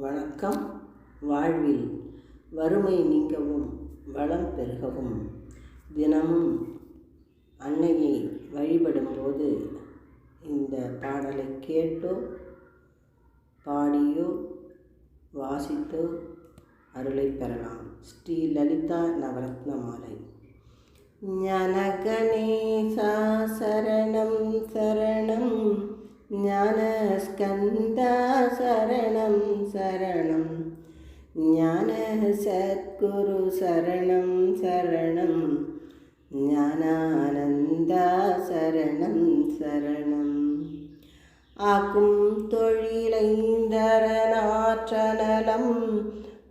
வணக்கம். வாழ்வில் வறுமை நீங்கவும் வளம் பெருகவும் தினமும் அன்னையை வழிபடும்போது இந்த பாடலை கேட்டோ பாடியோ வாசித்தோ அருளை பெறலாம். ஸ்ரீ லலிதா நவரத்ன மாலை. ஞான கணேசா சரணம் சரணம், ஞான ஸ்கந்தா சரணம் சரணம், ஞான சத்குரு சரணம் சரணம், ஞானானந்தா சரணம் சரணம். ஆக்கும் தொழிலைந்தரநாற்றநலம்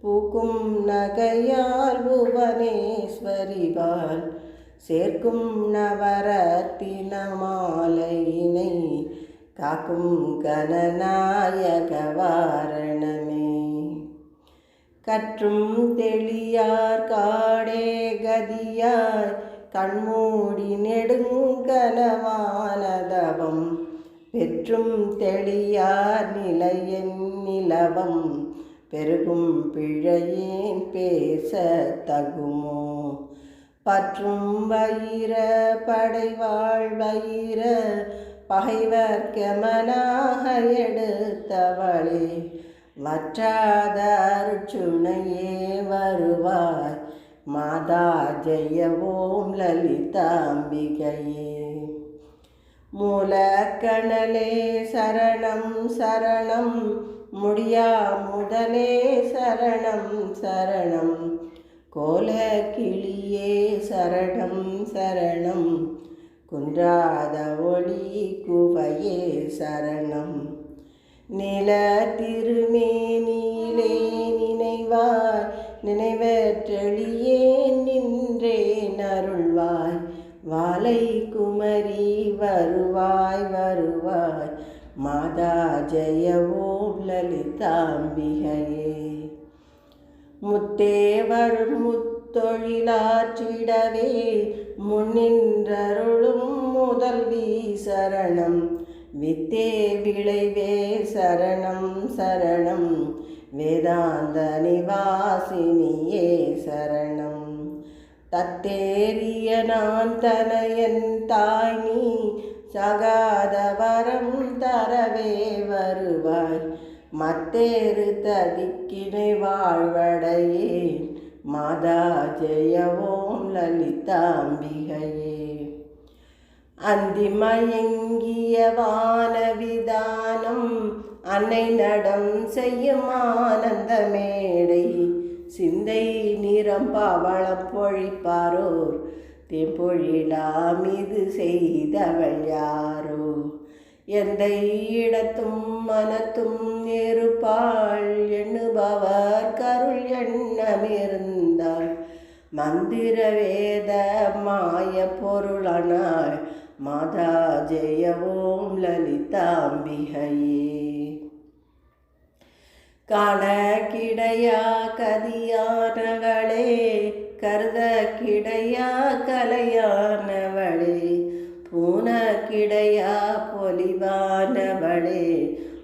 பூக்கும் நகையால் புவனேஸ்வரிவாள் சேர்க்கும் நவரத்தின மாலையினை காக்கும் கணநாயக வாரணமே. கற்றும் தெளியார் காடே கதியாய் கண்மூடி நெடுங்கனவானதவம் பெற்றும் தெளியார் நிலையன் நிலவம் பெருகும் பிழையேன் பேச தகுமோ. பற்றும் வயிர படைவாழ் வயிர பகைவர் கெமனாக எடுத்தவளே வற்றாத அருச்சுனையே வருவாய் மாதா ஜெய ஓம் லலிதாம்பிகையே. மூலக்கணலே சரணம் சரணம், முடியா முதலே சரணம் சரணம், கோல கிளியே சரணம் சரணம், குன்றாத ஒளி குவையே சரணம். நில திருமேனியிலே நினைவாய் நினைவற்றெளியே நின்றே நருள்வாய் வாலை குமரி வருவாய் வருவாய் மாதா ஜெய ஓம் லலிதாம்பிகையே. முத்தேவர் முத்தொழிலாற்றிடவே முன்னின்றருளும் முதல்வி சரணம், வித்தே விளைவே சரணம் சரணம், வேதாந்த நிவாசினியே சரணம். தத்தேறிய நான் தனையன் தாய் நீ சகாத வரம் தரவே வருவாய் மத்தேறு ததிக்கினை வாழ்வடையேன் மாதா ஜெய ஓம் லலிதாம்பிகையே. அந்திமயங்கிய வானவிதானம் அன்னை நடம் செய்யும் ஆனந்த மேடை சிந்தை நிறம் பவளம் பொழிப்பாரோர் தெம்பொழிலாமிது செய்தவள் யாரோ. எந்த இடத்தும் மனத்தும் இருப்பாள் எண்ணுபவர் கருள் எண்ணமிருந்தாள் மந்திர வேத மாய பொருளானாள் மாதா ஜெய ஓம் லலிதாம்பிகையே. காண கிடையா கதியானவளே கருத கிடையா கலையானவளே பூன கிடையா பொலிவானவளே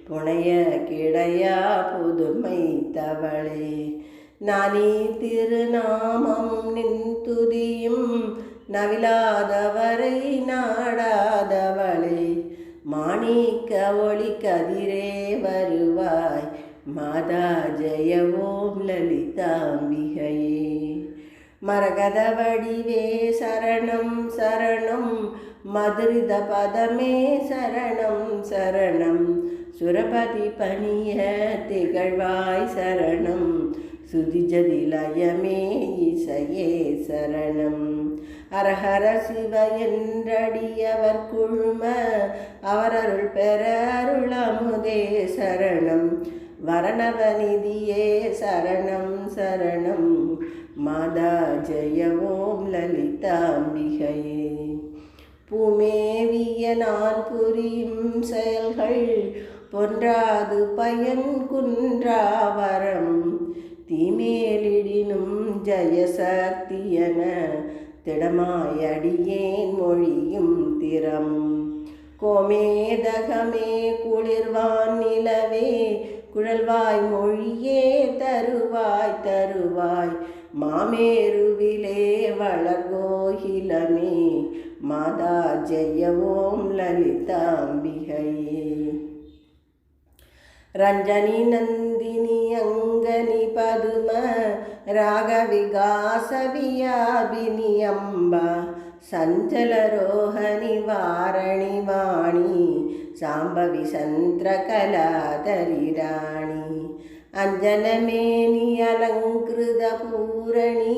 புனைய கிடையா புதுமை தவளே. நானி திருநாமம் நின் துதியும் நவிலாதவரை நாடாதவளே மாணிக்க ஒளி கதிரே வருவாய் மாதா ஜெய ஓம் லலிதாம்பிகையே. மரகத வடிவே சரணம் சரணம், மதுரித பதமே சரணம் சரணம், சுரபதி பணிய திகழ்வாய் சரணம், சுதிஜதிலயமே இசையே சரணம். அரஹர சிவ என்றடியவர் குழும அவரருள் பெற அருளமுதே சரணம், வரணவநிதியே சரணம் சரணம், மாதா ஜெய ஓம் லலிதாம்பிகையே. பூமேவிய நான் புரியும் செயல்கள் பொன்றாது பயன் குன்றா வரம் தீமேலிடினும் ஜெயசக்தியன திடமாயடியேன் மொழியும் திறம். கோமேதகமே குளிர்வான் நிலவே குழல்வாய் மொழியே தருவாய் தருவாய் மாமேருவிலே வளர்கோகிலமே மாதா ஜெய ஓம் லலிதாம்பிகையே. ரஞ்சனி நந்தினி அங்கனி பதும ராகவிகாச வியாபினி அம்பா சஞ்சலரோஹணி வாரணி வாணி சாம்பவி சந்திரகலாதரி ராணி அஞ்சனமேனி அலங்கிருத பூரணி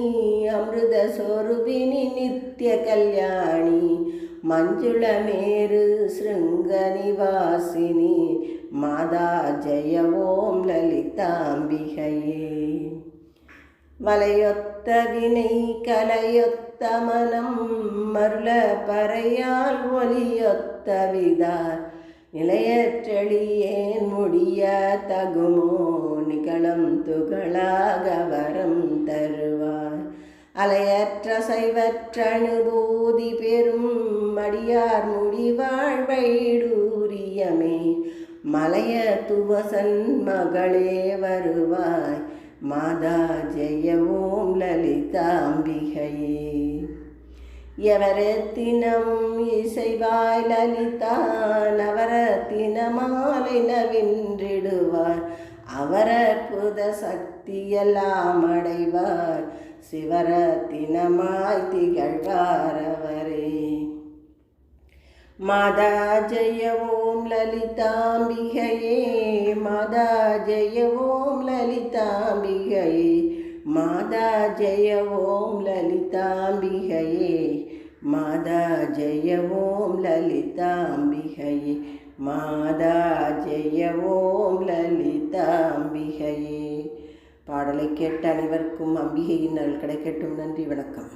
அமிர்த சொருபினி நித்ய கல்யாணி மஞ்சுளமேரு ஸ்ருங்க நிவாசினி மாதா ஜெய ஓம் லலிதாம்பிகையே. வலையொத்த வினை கலையொத்த மனம் மருள பறையால் ஒலியொத்த விதார் நிலையற்றெளியேன் முடிய தகுமோ நிகழம் துகளாக வரம் தருவார். அலையற்ற சைவற்ற அனுபூதி பெரும் மடியார் முடிவாழ்வைடூரியமே மலைய துவசன் மகளே வருவாய் மாதா ஜெய ஓம் லலிதாம்பிகையே. எவரத்தினமும் இசைவாய் லலிதா நவரத்தினமாலை நவின்றிடுவார் அவர் அற்புத சக்தியெல்லாம் அடைவார் சிவரத்தினமாய் திகழ்வார் அவரே. மாதா ஜெய ஓம் லலிதாம்பிகையே மாதா ஜெய ஓம் லலிதாம்பிகையே மாதா ஜெய ஓம் லலிதாம்பிகையே மாதா ஜெய ஓம் லலிதாம்பிகையே மாதா ஜெய ஓம் லலிதாம்பிகையே. பாடலை கேட்ட அனைவருக்கும் அம்பிகையின் நல் கிடைக்கட்டும். நன்றி, வணக்கம்.